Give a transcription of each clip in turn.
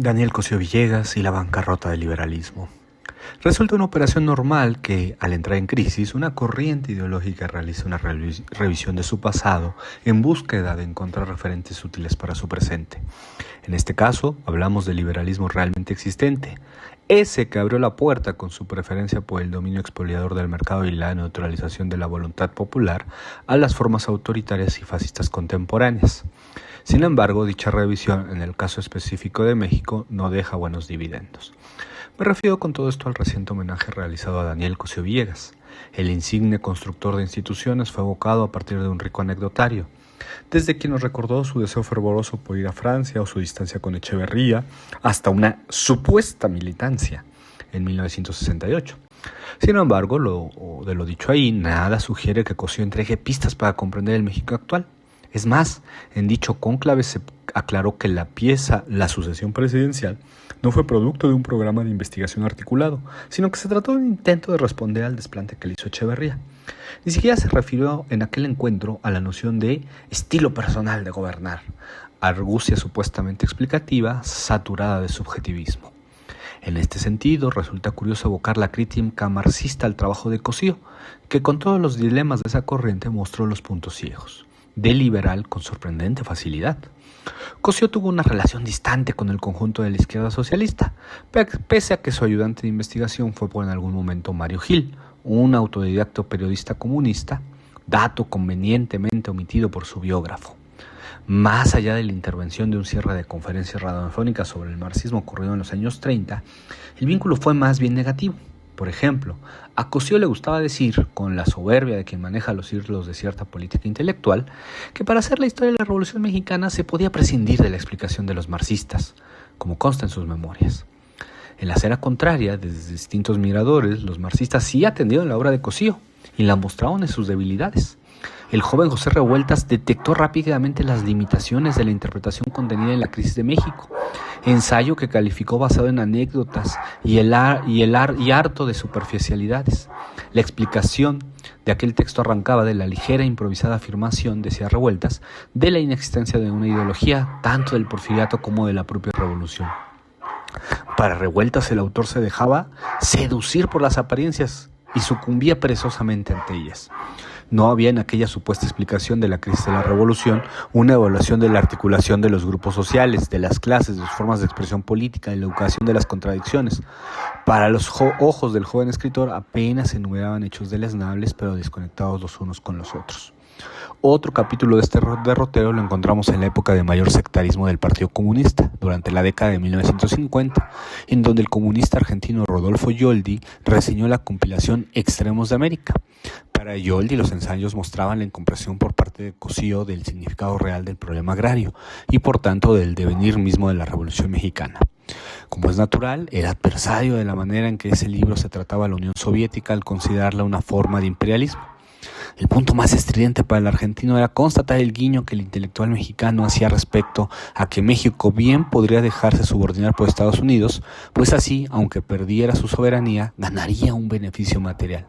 Daniel Cosío Villegas y la bancarrota del liberalismo. Resulta una operación normal que, al entrar en crisis, una corriente ideológica realiza una revisión de su pasado en búsqueda de encontrar referentes útiles para su presente. En este caso, hablamos del liberalismo realmente existente, ese que abrió la puerta con su preferencia por el dominio expoliador del mercado y la neutralización de la voluntad popular a las formas autoritarias y fascistas contemporáneas. Sin embargo, dicha revisión, en el caso específico de México, no deja buenos dividendos. Me refiero con todo esto al reciente homenaje realizado a Daniel Cosío Villegas. El insigne constructor de instituciones fue evocado a partir de un rico anecdotario, desde quien nos recordó su deseo fervoroso por ir a Francia o su distancia con Echeverría, hasta una supuesta militancia en 1968. Sin embargo, de lo dicho ahí, nada sugiere que Cosío entregue pistas para comprender el México actual. Es más, en dicho cónclave se aclaró que la pieza La sucesión presidencial no fue producto de un programa de investigación articulado, sino que se trató de un intento de responder al desplante que le hizo Echeverría. Ni siquiera se refirió en aquel encuentro a la noción de estilo personal de gobernar, argucia supuestamente explicativa, saturada de subjetivismo. En este sentido, resulta curioso evocar la crítica marxista al trabajo de Cosío, que con todos los dilemas de esa corriente mostró los puntos ciegos de liberal con sorprendente facilidad. Cosío tuvo una relación distante con el conjunto de la izquierda socialista, pese a que su ayudante de investigación fue por en algún momento Mario Gil, un autodidacto periodista comunista, dato convenientemente omitido por su biógrafo. Más allá de la intervención de un cierre de conferencias radiofónicas sobre el marxismo ocurrido en los años 30, el vínculo fue más bien negativo. Por ejemplo, a Cosío le gustaba decir, con la soberbia de quien maneja los hilos de cierta política intelectual, que para hacer la historia de la Revolución Mexicana se podía prescindir de la explicación de los marxistas, como consta en sus memorias. En la acera contraria, desde distintos miradores, los marxistas sí atendieron la obra de Cosío y la mostraron en sus debilidades. El joven José Revueltas detectó rápidamente las limitaciones de la interpretación contenida en La crisis de México, ensayo que calificó basado en anécdotas y harto de superficialidades. La explicación de aquel texto arrancaba de la ligera e improvisada afirmación, decía Revueltas, de la inexistencia de una ideología, tanto del porfiriato como de la propia revolución. Para Revueltas, el autor se dejaba seducir por las apariencias y sucumbía perezosamente ante ellas. No había en aquella supuesta explicación de la crisis de la revolución una evaluación de la articulación de los grupos sociales, de las clases, de sus formas de expresión política, de la educación de las contradicciones. Para los ojos del joven escritor apenas se enumeraban hechos deleznables, pero desconectados los unos con los otros. Otro capítulo de este derrotero lo encontramos en la época de mayor sectarismo del Partido Comunista, durante la década de 1950, en donde el comunista argentino Rodolfo Yoldi reseñó la compilación Extremos de América. Para Yoldi, los ensayos mostraban la incomprensión por parte de Cosío del significado real del problema agrario y, por tanto, del devenir mismo de la Revolución Mexicana. Como es natural, era adversario de la manera en que ese libro se trataba a la Unión Soviética al considerarla una forma de imperialismo. El punto más estridente para el argentino era constatar el guiño que el intelectual mexicano hacía respecto a que México bien podría dejarse subordinar por Estados Unidos, pues así, aunque perdiera su soberanía, ganaría un beneficio material.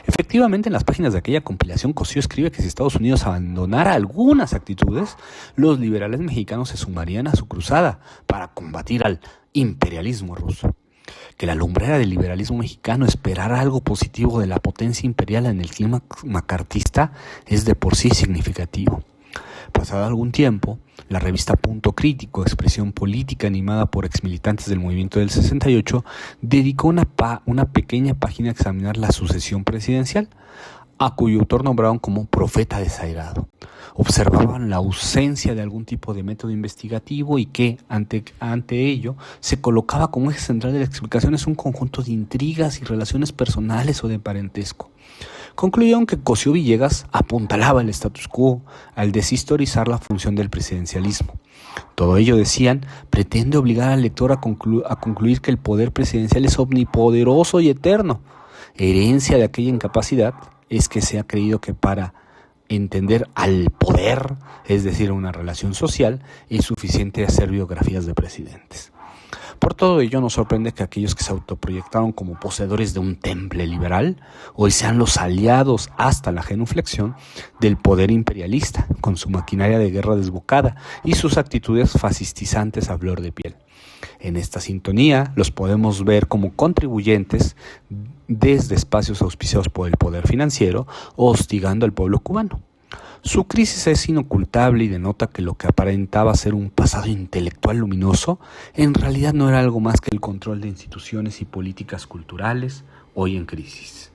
Efectivamente, en las páginas de aquella compilación, Cosío escribe que si Estados Unidos abandonara algunas actitudes, los liberales mexicanos se sumarían a su cruzada para combatir al imperialismo ruso. Que la lumbrera del liberalismo mexicano esperara algo positivo de la potencia imperial en el clima macartista es de por sí significativo. Pasado algún tiempo, la revista Punto Crítico, expresión política animada por exmilitantes del movimiento del 68, dedicó una pequeña página a examinar la sucesión presidencial, a cuyo autor nombraron como profeta desairado. Observaban la ausencia de algún tipo de método investigativo y que, ante ello, se colocaba como eje central de la explicación un conjunto de intrigas y relaciones personales o de parentesco. Concluyeron que Cosío Villegas apuntalaba el status quo al deshistorizar la función del presidencialismo. Todo ello, decían, pretende obligar al lector a concluir que el poder presidencial es omnipoderoso y eterno. Herencia de aquella incapacidad es que se ha creído que para entender al poder, es decir, una relación social, es suficiente hacer biografías de presidentes. Por todo ello, nos sorprende que aquellos que se autoproyectaron como poseedores de un temple liberal hoy sean los aliados hasta la genuflexión del poder imperialista, con su maquinaria de guerra desbocada y sus actitudes fascistizantes a flor de piel. En esta sintonía los podemos ver como contribuyentes desde espacios auspiciados por el poder financiero, hostigando al pueblo cubano. Su crisis es inocultable y denota que lo que aparentaba ser un pasado intelectual luminoso, en realidad no era algo más que el control de instituciones y políticas culturales hoy en crisis.